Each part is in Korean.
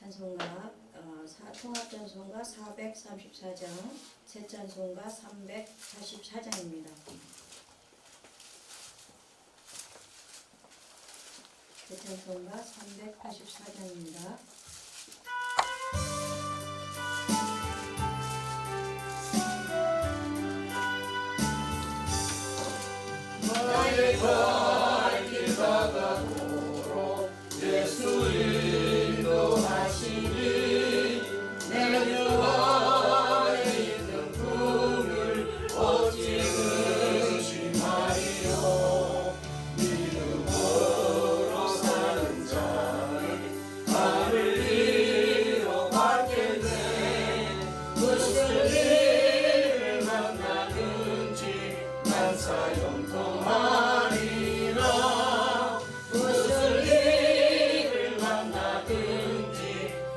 찬송가 통합찬송가 434장, 새찬송가 344장입니다. 새찬송가 384장입니다. 나의 갈 길 다가도록 예수 인도하시니 내 주 안에 있는 꿈을 어찌 의심하리요. 믿음으로 사는 자는 나를 이뤄받게 돼. 무슨 일을 만나든지 난 사형통하리라. 무슨 일을 만나든지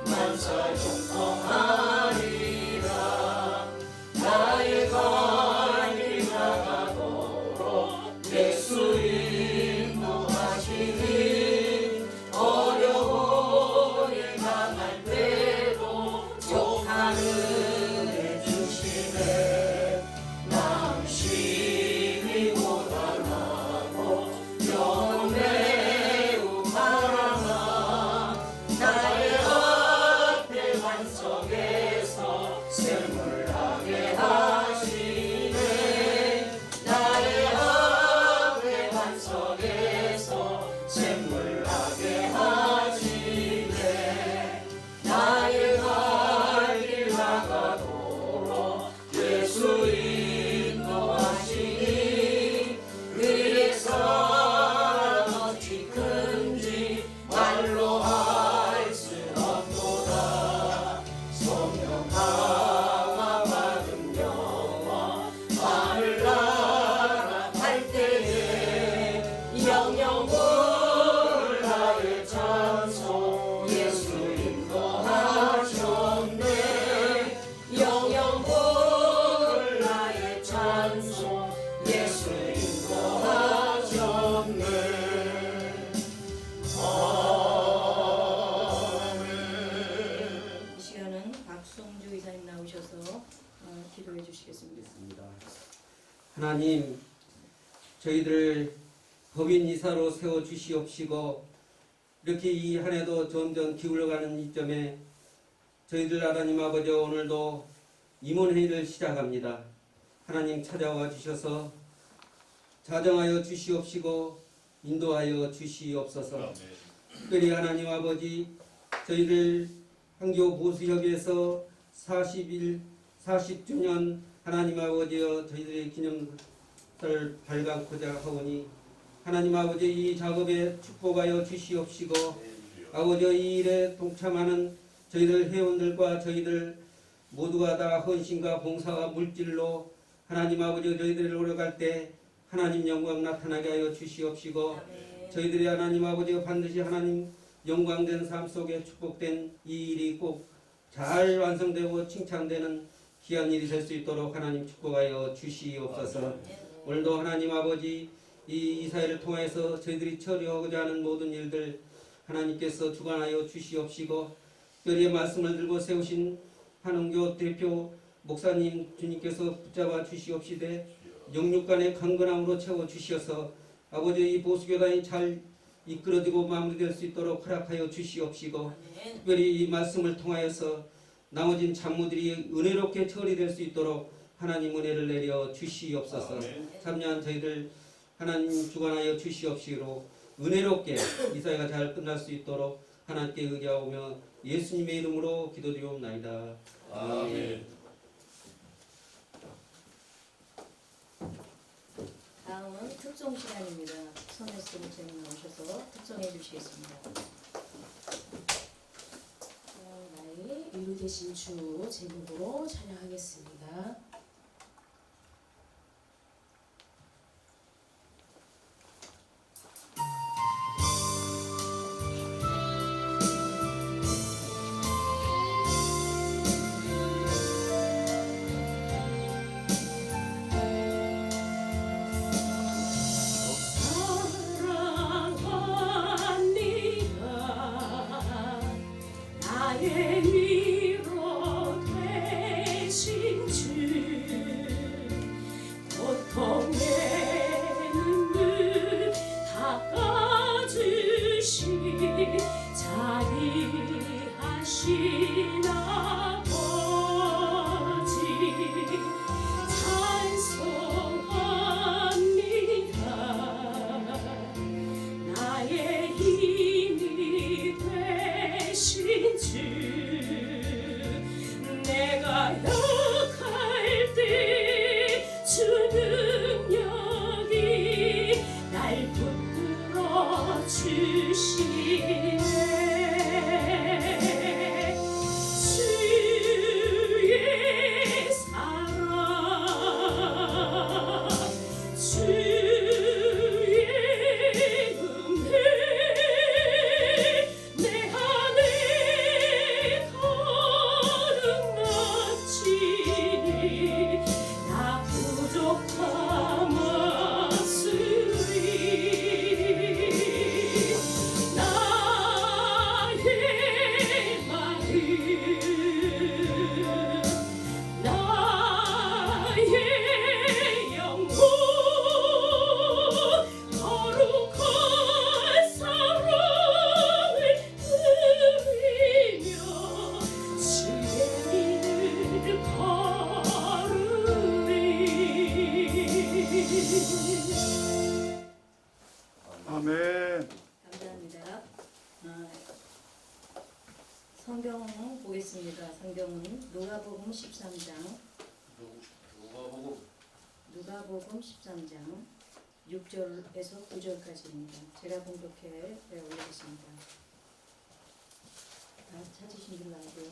난 사형통하리라. 나의 갈 길 나가도록 예수 인도하시니 어려움에 강할 때도 족한 은혜 주시네. 남심이 고단하고 영혼 매우 가라나 나의 앞에 반석에서 샘물나게 하시네. 나의 앞에 반석에서 샘물나게 하시네. 나의 갈 길 나가도록 예수 인도하시니 그의 사랑 어찌 큰지 말로 할 수 없도다. 성령 강화 받은 영혼 하늘나라 갈 때에 영영 부를 나의 찬송 예수 인도하셨네. 영영 부를 나의 찬송 예수 인도하셨네. 아멘. 이 시간은 박성주 이사님 나오셔서 기도해 주시겠습니다. 하나님, 저희들을 법인 이사로 세워 주시옵시고 이렇게 이 한 해도 점점 기울어가는 이점에 저희들 하나님 아버지 오늘도 임원회의를 시작합니다. 하나님 찾아와 주셔서 자정하여 주시옵시고 인도하여 주시옵소서. 특별히 하나님 아버지 저희들 한교 보수협에서 40주년 하나님 아버지여 저희들의 기념사를 발광코자 하오니 하나님 아버지 이 작업에 축복하여 주시옵시고 아버지 이 일에 동참하는 저희들 회원들과 저희들 모두가 다 헌신과 봉사와 물질로 하나님 아버지 저희들을 오려갈 때 하나님 영광 나타나게 하여 주시옵시고 저희들이 하나님 아버지가 반드시 하나님 영광된 삶 속에 축복된 이 일이 꼭 잘 완성되고 칭찬되는 귀한 일이 될 수 있도록 하나님 축복하여 주시옵소서. 오늘도 하나님 아버지 이 이사회를 통해서 저희들이 처리하고자 하는 모든 일들 하나님께서 주관하여 주시옵시고 특별히 말씀을 들고 세우신 한흥교 대표 목사님 주님께서 붙잡아 주시옵시되 영육간의 강건함으로 채워 주시어서 아버지 이 보수교단이 잘 이끌어지고 마무리될 수 있도록 허락하여 주시옵시고 특별히 이 말씀을 통하여서 나머진 잡무들이 은혜롭게 처리될 수 있도록 하나님 은혜를 내려 주시옵소서. 참여한 저희들 하나님 주관하여 주시옵시고 은혜롭게 이사회가 잘 끝날 수 있도록 하나님께 의지하오며 예수님의 이름으로 기도드리옵나이다. 아멘. 다음은 특송 시간입니다. 손혜수 목사님 나오셔서 특송해 주시겠습니다. 나의 이루 되신 주 제목으로 찬양하겠습니다. 사랑합니다. 나의 나의 위로 되신 주 고통의 눈물 닦아주시 자비하신 아버지 찬송합니다. 나의 힘이 되신 주 내가 약할 때 주 능력이 날 붙들어 주시네. 주의 사랑 주의 은혜 내 안에 거듭났지니 나 부족함없으리 나의 마음 나의 영혼 거룩한 사랑을 드리며 주의 길을 걸으리. 아멘. 감사합니다. 성경 보겠습니다. 성경은 누가복음 13장. 누가복음 13장 6절에서 9절까지입니다. 제가 공독해 올리겠습니다. 다 찾으신 줄 알고요.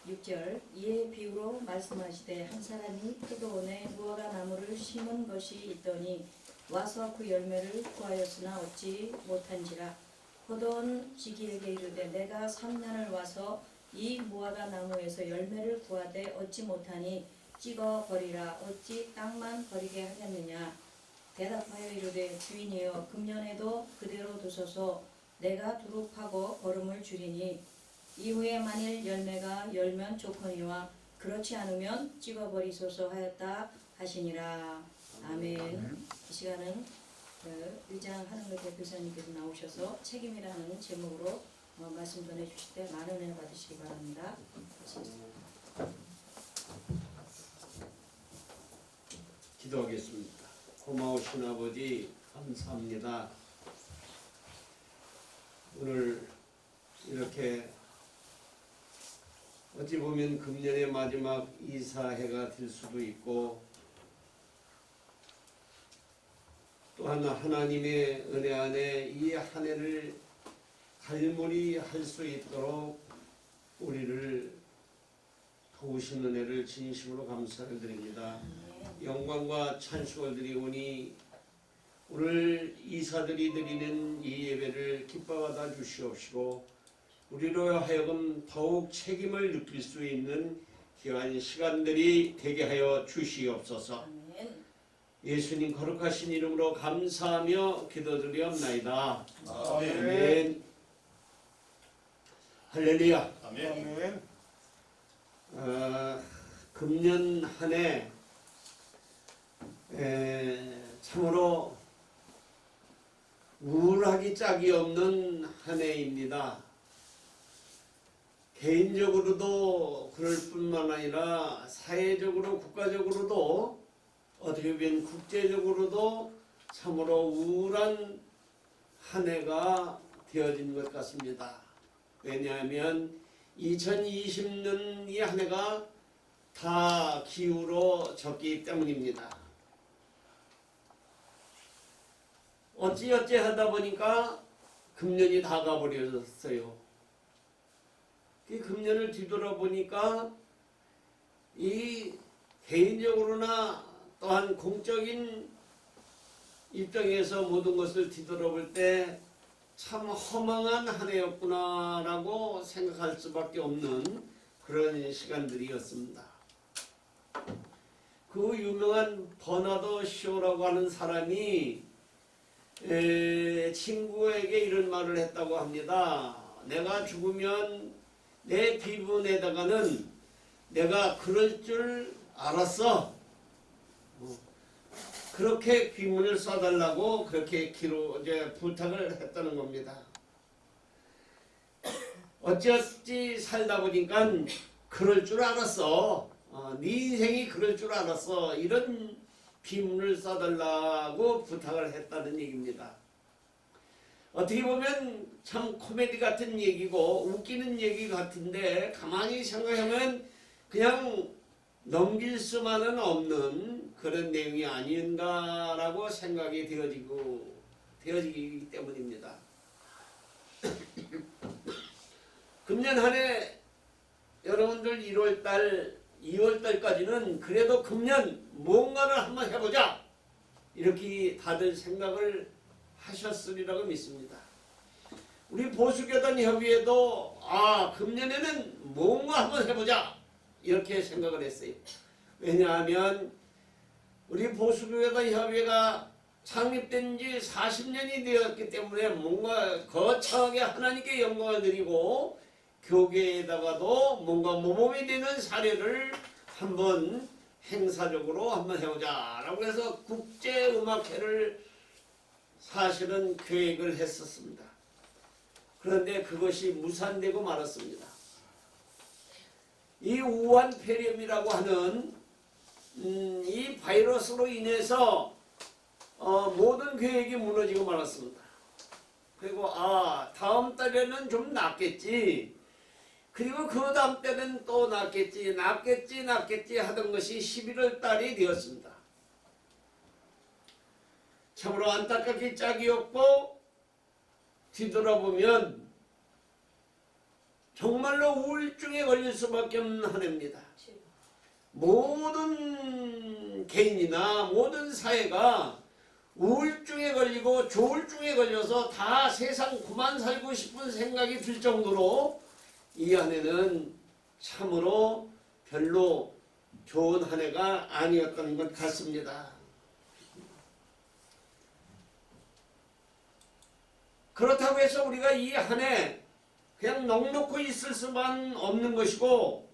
6절 이에 비유로 말씀하시되 한 사람이 포도원에 무화과 나무를 심은 것이 있더니 와서 그 열매를 구하였으나 얻지 못한지라. 포도원 지기에게 이르되 내가 3년을 와서 이 무화과 나무에서 열매를 구하되 얻지 못하니 찍어 버리라. 어찌 땅만 버리게 하겠느냐. 대답하여 이르되 주인이여 금년에도 그대로 두소서. 내가 두루 파고 거름을 줄이니 이후에 만일 열매가 열면 좋거니와 그렇지 않으면 찍어버리소서 하였다 하시니라. 아멘. 이 시간은 의장 하늘의 대표사님께서 나오셔서 책임이라는 제목으로 말씀 전해주실 때 많은 은혜 받으시기 바랍니다. 기도하겠습니다. 고마우신 아버지 감사합니다. 오늘 이렇게 어찌 보면 금년의 마지막 이사해가 될 수도 있고 또한 하나님의 은혜 안에 이 한 해를 갈무리할 수 있도록 우리를 도우신 은혜를 진심으로 감사를 드립니다. 영광과 찬송을 드리오니 오늘 이사들이 드리는 이 예배를 기뻐받아 주시옵시고 우리로 하여금 더욱 책임을 느낄 수 있는 귀한 시간들이 되게 하여 주시옵소서. 예수님 거룩하신 이름으로 감사하며 기도드리옵나이다. 아멘. 할렐루야. 아멘. 금년 한 해 참으로 우울하기 짝이 없는 한 해입니다. 개인적으로도 그럴 뿐만 아니라 사회적으로 국가적으로도 어떻게 보면 국제적으로도 참으로 우울한 한 해가 되어진 것 같습니다. 왜냐하면 2020년 이 한 해가 다 기후로 때문입니다. 어찌어찌 하다 보니까 금년이 다 가버렸어요. 그 금년을 뒤돌아보니까 이 개인적으로나 또한 공적인 입장에서 모든 것을 뒤돌아볼 때 참 허망한 한 해였구나라고 생각할 수밖에 없는 그런 시간들이었습니다. 그 유명한 버나드 쇼라고 하는 사람이 친구에게 이런 말을 했다고 합니다. 내가 죽으면 내 비분에다가는 내가 그럴 줄 알았어. 그렇게 비문을 써달라고 그렇게 이제 부탁을 했다는 겁니다. 어찌어찌 살다 보니까 그럴 줄 알았어. 네 인생이 그럴 줄 알았어. 이런 비문을 써달라고 부탁을 했다는 얘기입니다. 어떻게 보면 참 코미디 같은 얘기고 웃기는 얘기 같은데 가만히 생각하면 그냥 넘길 수만은 없는 그런 내용이 아닌가라고 생각이 되어지기 때문입니다. 금년 한 해 여러분들 1월달, 2월달까지는 그래도 금년 뭔가를 한번 해보자 이렇게 다들 생각을 하셨으리라고 믿습니다. 우리 보수교단 협의회도 금년에는 뭔가 한번 해보자 이렇게 생각을 했어요. 왜냐하면 우리 보수교단 협의회가 창립된 지 40년이 되었기 때문에 뭔가 거창하게 하나님께 영광을 드리고 교계에다가도 뭔가 모범이 되는 사례를 한번 행사적으로 한번 해보자 라고 해서 국제음악회를 사실은 계획을 했었습니다. 그런데 그것이 무산되고 말았습니다. 이 우한 폐렴이라고 하는 이 바이러스로 인해서 모든 계획이 무너지고 말았습니다. 그리고 다음 달에는 좀 낫겠지. 그리고 그 다음 때는 또 낫겠지 하던 것이 11월 달이 되었습니다. 참으로 안타깝게 짝이었고 뒤돌아보면 정말로 우울증에 걸릴 수밖에 없는 한 해입니다. 모든 개인이나 모든 사회가 우울증에 걸리고 조울증에 걸려서 다 세상 그만 살고 싶은 생각이 들 정도로 이 한 해는 참으로 별로 좋은 한 해가 아니었던 것 같습니다. 그렇다고 해서 우리가 이 한 해 그냥 넉넉히 있을 수만 없는 것이고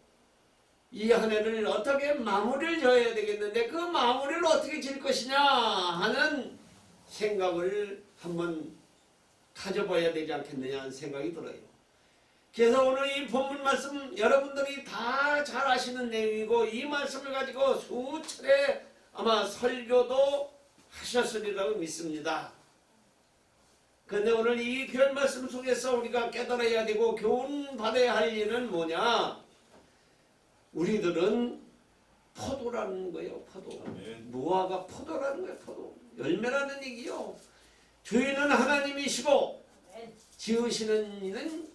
이 한 해를 어떻게 마무리를 지어야 되겠는데 그 마무리를 어떻게 지을 것이냐 하는 생각을 한번 가져봐야 되지 않겠느냐 하는 생각이 들어요. 그래서 오늘 이 본문 말씀 여러분들이 다 잘 아시는 내용이고 이 말씀을 가지고 수차례 아마 설교도 하셨으리라고 믿습니다. 그런데 오늘 이 교훈 말씀 속에서 우리가 깨달아야 되고 교훈 받아야 할 일은 뭐냐? 우리들은 포도라는 거예요. 포도. 무화과 포도라는 거예요. 포도. 열매라는 얘기요. 주인은 하나님이시고 지으시는 이는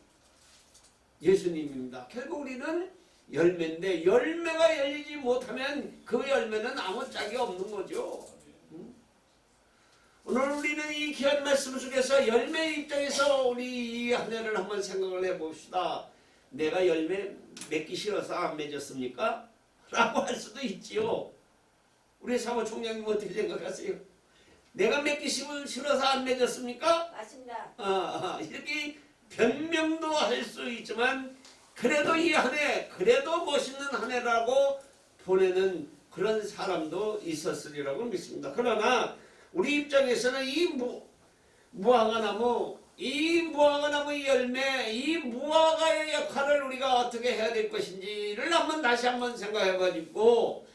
예수님입니다. 결국 우리는 열매인데 열매가 열리지 못하면 그 열매는 아무 짝이 없는 거죠. 오늘 우리는 이 귀한 말씀 속에서 열매 입장에서 우리 이 한 해를 한번 생각을 해봅시다. 내가 열매 맺기 싫어서 안 맺었습니까? 라고 할 수도 있지요. 우리 사무총장님 어떻게 생각하세요? 내가 맺기 싫어서 안 맺었습니까? 맞습니다. 이렇게 변명도 할 수 있지만 그래도 이 한 해 그래도 멋있는 한 해라고 보내는 그런 사람도 있었으리라고 믿습니다. 그러나 우리 입장에서는 이 무화과나무 열매 이 무화과의 역할을 우리가 어떻게 해야 될 것인지를 다시 한번 생각해가지고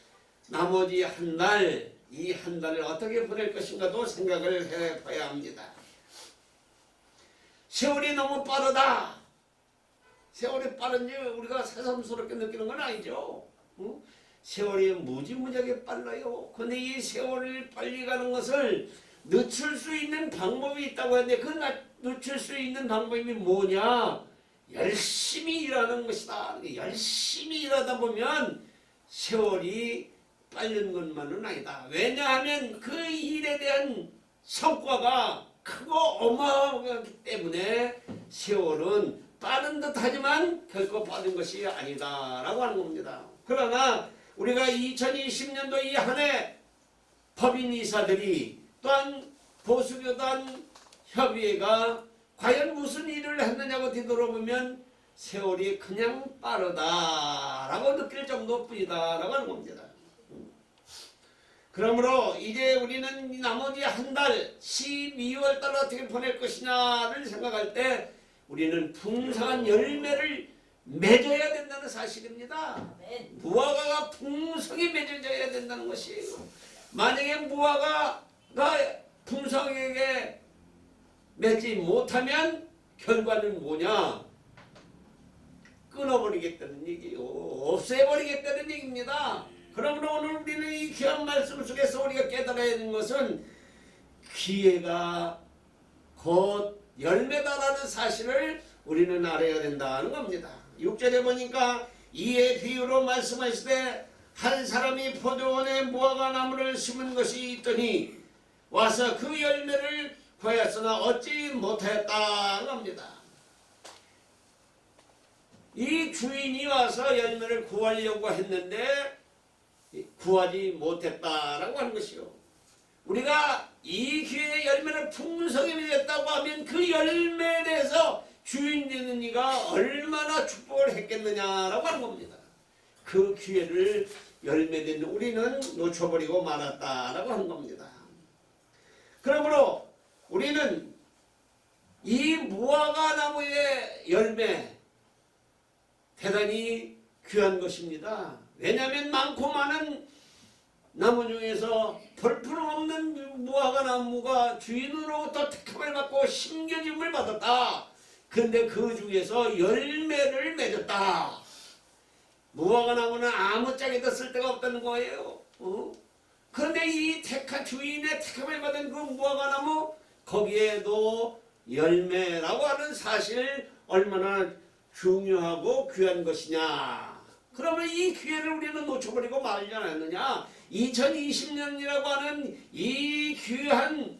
나머지 한 달 이 한 달을 어떻게 보낼 것인가도 생각을 해봐야 합니다. 세월이 너무 빠르다. 세월이 빠른지 우리가 새삼스럽게 느끼는 건 아니죠. 세월이 무지무지하게 빨라요. 근데 이 세월이 빨리 가는 것을 늦출 수 있는 방법이 있다고 하는데 그 늦출 수 있는 방법이 뭐냐? 열심히 일하는 것이다. 열심히 일하다 보면 세월이 빠른 것만은 아니다. 왜냐하면 그 일에 대한 성과가 크고 어마어마하기 때문에 세월은 빠른 듯 하지만 결코 빠른 것이 아니다 라고 하는 겁니다. 그러나 우리가 2020년도 이 한 해 법인 이사들이 또한 보수교단 협의회가 과연 무슨 일을 했느냐고 뒤돌아보면 세월이 그냥 빠르다라고 느낄 정도뿐이다라고 하는 겁니다. 그러므로 이제 우리는 나머지 한 달 12월 달 어떻게 보낼 것이냐를 생각할 때 우리는 풍성한 열매를 맺어야 된다는 사실입니다. 아멘. 무화과가 풍성히 맺어져야 된다는 것이에요. 만약에 무화과가 풍성하게 맺지 못하면 결과는 뭐냐? 끊어버리겠다는 얘기요. 없애버리겠다는 얘기입니다. 그러므로 오늘 우리는 이 귀한 말씀 속에서 우리가 깨달아야 하는 것은 기회가 곧 열매다라는 사실을 우리는 알아야 된다는 겁니다. 6절에 보니까 이에 비유로 말씀하시되 한 사람이 포도원에 무화과 나무를 심은 것이 있더니 와서 그 열매를 구하였으나 얻지 못하였다는 겁니다. 이 주인이 와서 열매를 구하려고 했는데 구하지 못했다라고 하는 것이요. 우리가 이 기회에 열매를 풍성히 맺었다고 하면 그 열매에 대해서 주인 되는 이가 얼마나 축복을 했겠느냐라고 하는 겁니다. 그 기회를 열매된 우리는 놓쳐버리고 말았다라고 하는 겁니다. 그러므로 우리는 이 무화과 나무의 열매 대단히 귀한 것입니다. 왜냐하면 많고 많은 나무 중에서 볼품없는 무화과 나무가 주인으로부터 택함을 받고 심겨짐을 받았다. 그런데 그 중에서 열매를 맺었다. 무화과 나무는 아무짝에도 쓸데가 없다는 거예요. 그런데 이 주인의 택함을 받은 그 무화과 나무 거기에도 열매라고 하는 사실 얼마나 중요하고 귀한 것이냐. 그러면 이 기회를 우리는 놓쳐버리고 말지 않았느냐. 2020년이라고 하는 이 귀한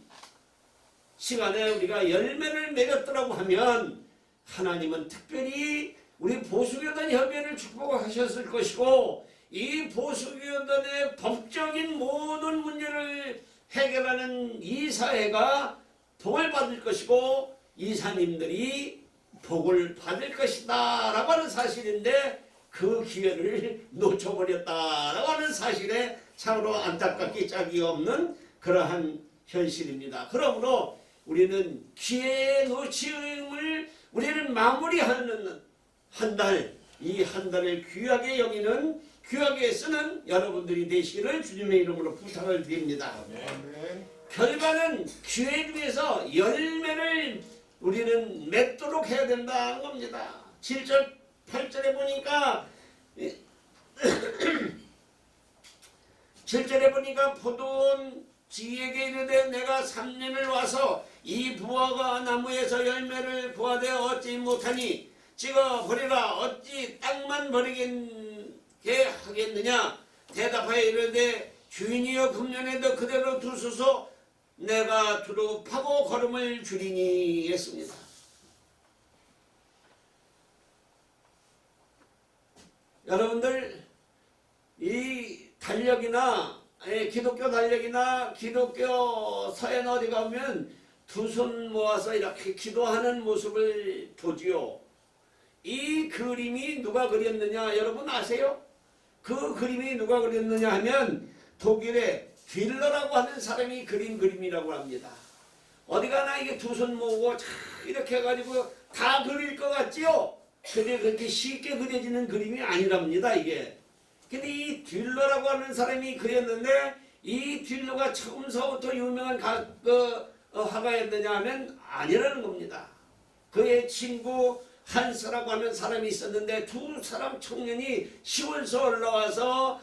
시간에 우리가 열매를 맺었더라고 하면 하나님은 특별히 우리 보수교단 협의회를 축복하셨을 것이고 이 보수교단의 법적인 모든 문제를 해결하는 이 사회가 복을 받을 것이고 이사님들이 복을 받을 것이다 라고 하는 사실인데 그 기회를 놓쳐버렸다라고 하는 사실에 참으로 안타깝기 짝이 없는 그러한 현실입니다. 그러므로 우리는 기회의 놓침을 우리는 마무리하는 한 달, 이 한 달을 귀하게 여기는 귀하게 쓰는 여러분들이 되시기를 주님의 이름으로 부탁을 드립니다. 아멘. 결과는 기회 중에서 열매를 우리는 맺도록 해야 된다는 겁니다. 7절 8절에 보니까 7절에 보니까 포도원 지에게 이르되 내가 3년을 와서 이 무화과 나무에서 열매를 구하되 얻지 못하니 찍어 버리라. 어찌 땅만 버리게 하겠느냐. 대답하여 이르되 주인이여 금년에도 그대로 두소서. 내가 두루 파고 걸음을 줄이니 했습니다. 여러분들 이 달력이나 기독교 달력이나 기독교 서엔 어디 가면 두 손 모아서 이렇게 기도하는 모습을 보지요. 이 그림이 누가 그렸느냐 여러분 아세요? 그 그림이 누가 그렸느냐 하면 독일의 딜러라고 하는 사람이 그린 그림이라고 합니다. 어디 가나 이게 두 손 모으고 이렇게 해가지고 다 그릴 것 같지요? 근데 그렇게 쉽게 그려지는 그림이 아니랍니다 이게. 근데 이 딜러라고 하는 사람이 그렸는데 이 딜러가 처음서부터 유명한 화가였느냐 하면 아니라는 겁니다. 그의 친구 한스라고 하는 사람이 있었는데 두 사람 청년이 시골에서 올라와서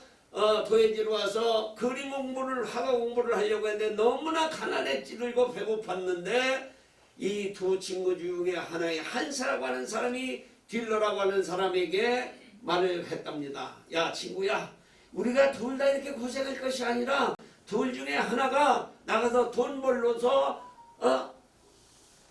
도예지로 와서 그림 공부를 화가 공부를 하려고 했는데 너무나 가난에 찌들고 배고팠는데 이 두 친구 중에 하나의 한스라고 하는 사람이 딜러라고 하는 사람에게 말을 했답니다. 야 친구야, 우리가 둘 다 이렇게 고생할 것이 아니라 둘 중에 하나가 나가서 돈 벌러서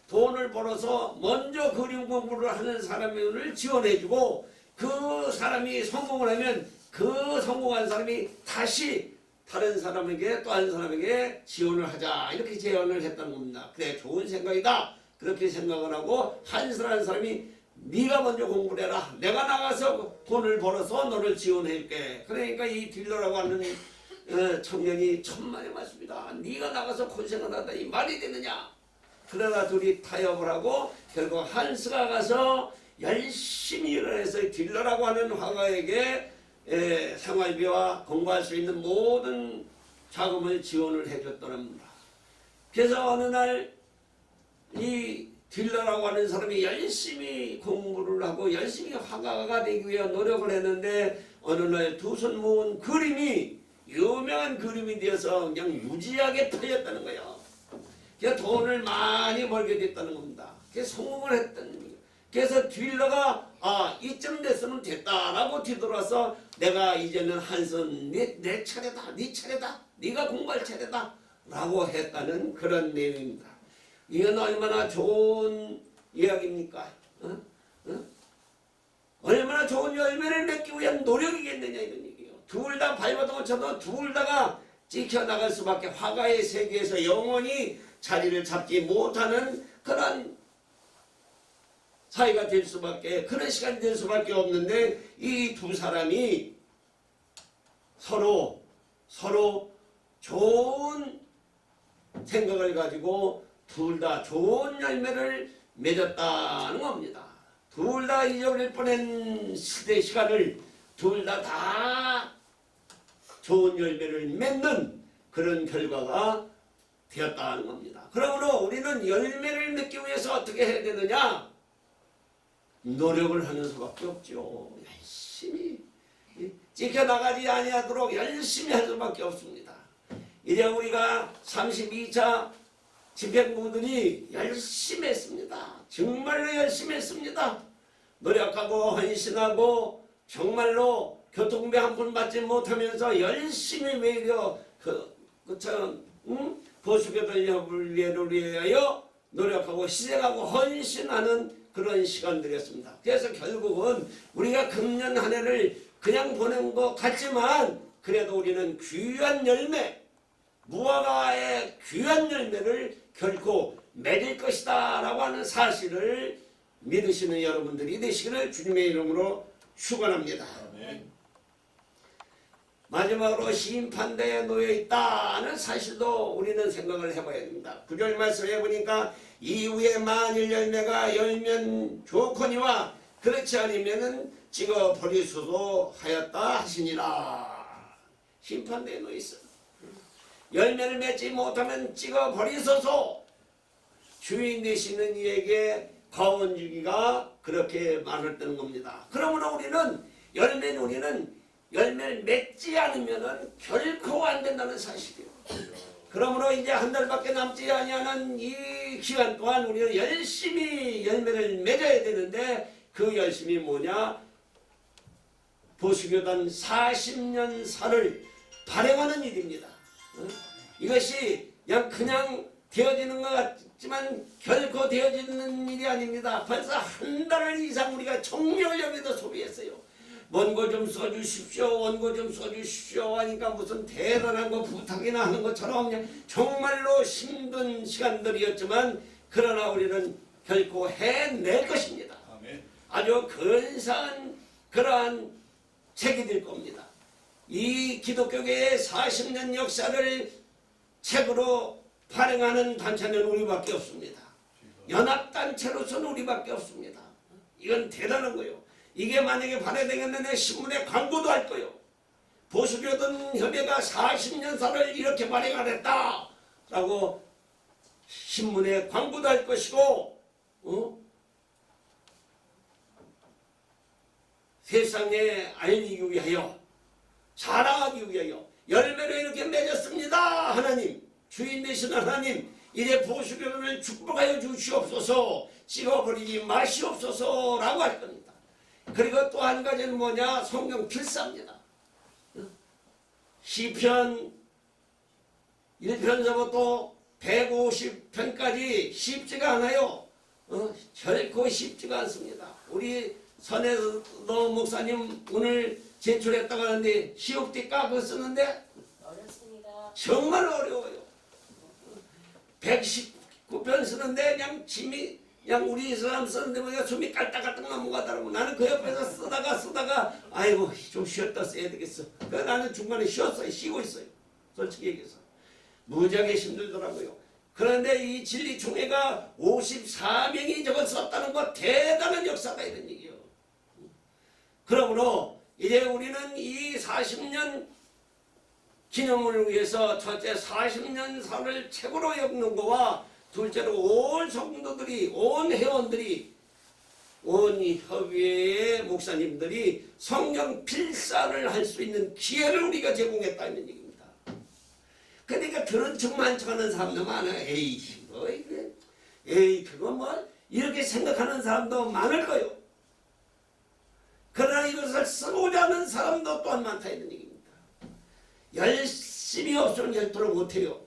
돈을 벌어서 먼저 그림 공부를 하는 사람을 지원해주고 그 사람이 성공을 하면 그 성공한 사람이 다시 다른 사람에게 또 다른 사람에게 지원을 하자 이렇게 제안을 했다는 겁니다. 그래 좋은 생각이다. 그렇게 생각을 하고 한스라는 사람이 네가 먼저 공부를 해라. 내가 나가서 돈을 벌어서 너를 지원할게. 그러니까 이 딜러라고 하는 청년이 천만에 맞습니다. 네가 나가서 고생을 하다 이 말이 되느냐. 그러다 둘이 타협을 하고 결국 한스가 가서 열심히 일을 해서 딜러라고 하는 화가에게 생활비와 공부할 수 있는 모든 자금을 지원을 해줬더랍니다. 그래서 어느 날 이 딜러라고 하는 사람이 열심히 공부를 하고 열심히 화가가 되기 위해 노력을 했는데 어느 날 두 손 모은 그림이 유명한 그림이 되어서 그냥 유지하게 팔렸다는 거예요. 그래서 돈을 많이 벌게 됐다는 겁니다. 그래서 성공을 했다는 거예요. 그래서 딜러가 이쯤 됐으면 됐다라고 뒤돌아서 내가 이제는 한손 내 차례다, 네 차례다, 네가 공부할 차례다 라고 했다는 그런 내용입니다. 이건 얼마나 좋은 이야기입니까? 얼마나 좋은 열매를 맺기 위한 노력이겠느냐 이런 얘기예요. 둘 다 발버둥을 쳐도 둘 다가 찍혀나갈 수밖에 화가의 세계에서 영원히 자리를 잡지 못하는 그런 사이가 될 수밖에 그런 시간이 될 수밖에 없는데 이 두 사람이 서로 좋은 생각을 가지고 둘 다 좋은 열매를 맺었다는 겁니다. 둘 다 잊어버릴 뻔한 시간을 둘 다 좋은 열매를 맺는 그런 결과가 되었다는 겁니다. 그러므로 우리는 열매를 맺기 위해서 어떻게 해야 되느냐? 노력을 하는 수밖에 없죠. 열심히 지켜나가지 아니하도록 열심히 할 수밖에 없습니다. 이제 우리가 32차 집행부들이 열심히 했습니다. 정말로 열심히 했습니다. 노력하고 헌신하고 정말로 교통비 한 푼 받지 못하면서 열심히 매여 보수교들 협의회를 위하여 노력하고 희생하고 헌신하는 그런 시간들이었습니다. 그래서 결국은 우리가 금년 한 해를 그냥 보낸 것 같지만 그래도 우리는 귀한 열매, 무화과의 귀한 열매를 결코 맺을 것이다 라고 하는 사실을 믿으시는 여러분들이 되시기를 주님의 이름으로 축원합니다. 마지막으로 심판대에 놓여 있다는 사실도 우리는 생각을 해봐야 됩니다. 9절 말씀해 보니까 이후에 만일 열매가 열면 좋거니와 그렇지 않으면은 찍어 버리소서 하였다 하시니라. 심판대에 놓여 있어. 열매를 맺지 못하면 찍어 버리소서. 주인 되시는 이에게 과원주기가 그렇게 말을 뜨는 겁니다. 그러므로 우리는 열매를 맺지 않으면 결코 안 된다는 사실이에요. 그러므로 이제 한 달밖에 남지 아니하는 이 기간 동안 우리는 열심히 열매를 맺어야 되는데 그 열심이 뭐냐? 보수교단 40년사를 발행하는 일입니다. 이것이 그냥 되어지는 것 같지만 결코 되어지는 일이 아닙니다. 벌써 한 달 이상 우리가 총력에도 소비했어요. 원고 좀 써주십시오. 원고 좀 써주십시오 하니까 무슨 대단한 거 부탁이나 하는 것처럼 그냥 정말로 힘든 시간들이었지만 그러나 우리는 결코 해낼 것입니다. 아주 근사한 그러한 책이 될 겁니다. 이 기독교계의 40년 역사를 책으로 발행하는 단체는 우리밖에 없습니다. 연합단체로서는 우리밖에 없습니다. 이건 대단한 거예요. 이게 만약에 발행되겠는데 신문에 광고도 할 거예요. 보수교단 협의회가 40년사를 이렇게 발행하랬다 라고 신문에 광고도 할 것이고 세상에 알리기 위하여 자랑하기 위하여 열매를 이렇게 맺었습니다. 하나님 주인 되신 하나님 이제 보수교단을 축복하여 주시옵소서 찍어버리지 마시옵소서 라고 할 겁니다. 그리고 또 한 가지는 뭐냐? 성경 필사입니다. 시편 1편서부터 150편까지 쉽지가 않아요. 결코 쉽지가 않습니다. 우리 선혜도 목사님 오늘 제출했다고 하는데 시옵디까 그거 쓰는데 어렵습니다. 정말 어려워요. 119 부편 쓰는데 그냥 짐이 그냥 우리 사람 쓰는데 뭐냐 숨이 깔딱깔딱 넘어가더라고. 나는 그 옆에서 쓰다가 아이고 좀 쉬었다 써야 되겠어. 그 나는 중간에 쉬었어요. 쉬고 있어요. 솔직히 얘기해서 무지하게 힘들더라고요. 그런데 이 진리총회가 54명이 저걸 썼다는 거 대단한 역사다 이런 얘기요. 그러므로 이제 우리는 이 40년 기념을 위해서 첫째 40년사를 최고로 엮는 거와 둘째로 온 성도들이 온 회원들이 온 협의회의 목사님들이 성령 필사를 할 수 있는 기회를 우리가 제공했다는 얘기입니다. 그러니까 들은 척만 하는 사람도 많아요. 에이 뭐 이게 에이 그거 뭐 이렇게 생각하는 사람도 많을 거요. 그러나 이것을 쓰고자 하는 사람도 또한 많다 이런 얘기입니다. 열심히 없으면 열도록 못해요.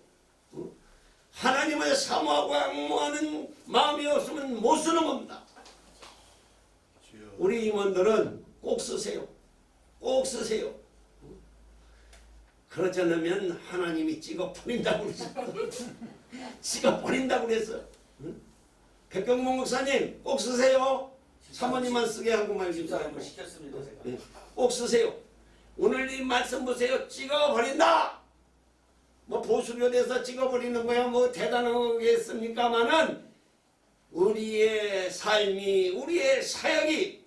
하나님을 사모하고 악모하는 마음이 없으면 못 쓰는 겁니다. 우리 임원들은 꼭 쓰세요. 꼭 쓰세요. 그렇지 않으면 하나님이 찍어 버린다고 그랬어. 찍어 버린다고 그랬어. 백경봉 목사님 꼭 쓰세요. 사모님만 쓰게 하고 말지 말고 시켰습니다. 꼭 쓰세요. 오늘 이 말씀 보세요. 찍어 버린다. 뭐 보수교대에서 찍어버리는 거야 뭐 대단하겠습니까마는 우리의 삶이 우리의 사역이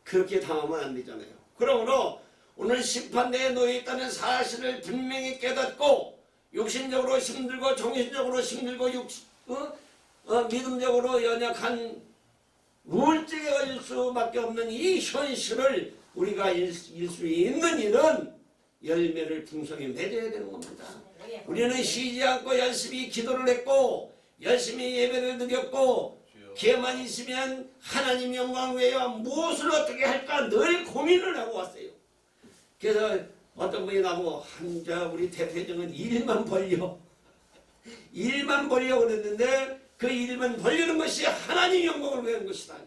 그렇게 당하면 안 되잖아요. 그러므로 오늘 심판대에 놓여있다는 사실을 분명히 깨닫고 육신적으로 힘들고 정신적으로 힘들고 믿음적으로 연약한 우울증에 걸릴 수밖에 없는 이 현실을 우리가 일 수 있는 일은 열매를 풍성히 맺어야 되는 겁니다. 우리는 쉬지 않고 열심히 기도를 했고 열심히 예배를 드렸고 기회만 있으면 하나님 영광 외에 무엇을 어떻게 할까 늘 고민을 하고 왔어요. 그래서 어떤 분이 나보고 한자 우리 대표정은 일만 벌려 그랬는데 그 일만 벌리는 것이 하나님 영광을 위한 것이다.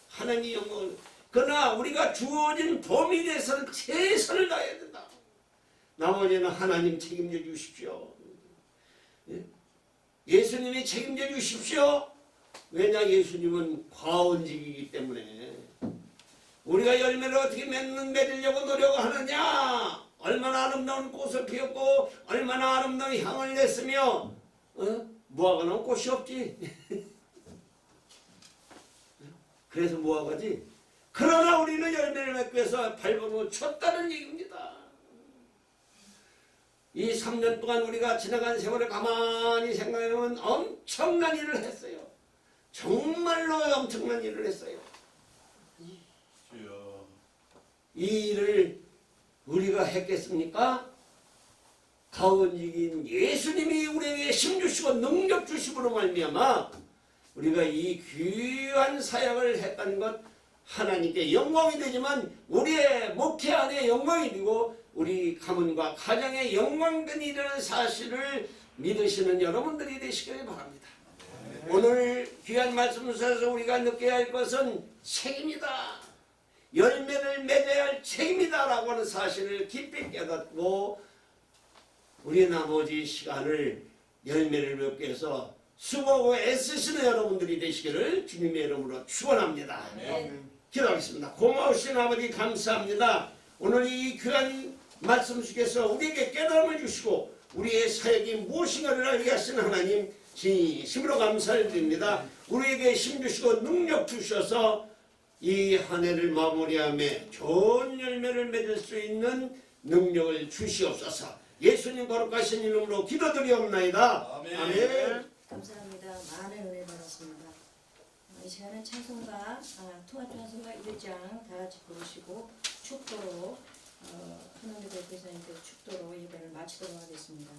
하나님 영광을 그러나 우리가 주어진 범위에 대해서는 최선을 다해야 된다. 나머지는 하나님 책임져 주십시오. 예수님이 책임져 주십시오. 왜냐 예수님은 과원직이기 때문에 우리가 열매를 어떻게 맺으려고 노력하느냐 얼마나 아름다운 꽃을 피웠고 얼마나 아름다운 향을 냈으며 무화과는 꽃이 없지. 그래서 무화과지. 그러나 우리는 열매를 맺기 위해서 발버둥을 쳤다는 얘기입니다. 이 3년 동안 우리가 지나간 세월을 가만히 생각해보면 엄청난 일을 했어요. 정말로 엄청난 일을 했어요. 이 일을 우리가 했겠습니까? 가원직인 예수님이 우리에게 힘 주시고 능력 주심으로 말미암아 우리가 이 귀한 사역을 했다는 것 하나님께 영광이 되지만 우리의 목회 안에 영광이 되고 우리 가문과 가정에 영광되리라는 사실을 믿으시는 여러분들이 되시길 바랍니다. 오늘 귀한 말씀을 통해서 우리가 느껴야 할 것은 책임이다. 열매를 맺어야 할 책임이다라고 하는 사실을 깊이 깨닫고 우리 나머지 시간을 열매를 맺기 위해서 수고하고 애쓰시는 여러분들이 되시기를 주님의 이름으로 축원합니다. 기도하겠습니다. 고마우신 아버지 감사합니다. 오늘 이 귀한 말씀 속에서 우리에게 깨달음을 주시고 우리의 사역이 무엇인가를 알게 하신 하나님 진심으로 감사를 드립니다. 우리에게 힘 주시고 능력 주셔서 이 한 해를 마무리하며 좋은 열매를 맺을 수 있는 능력을 주시옵소서. 예수님 거룩하신 이름으로 기도드리옵나이다. 아멘. 감사합니다. 많은 은혜 받았습니다. 이 시간은 찬송가 통합 찬송가 1장 다 같이 부르시고 축도로 하나님의 대표사님께 축도로 예배를 마치도록 하겠습니다.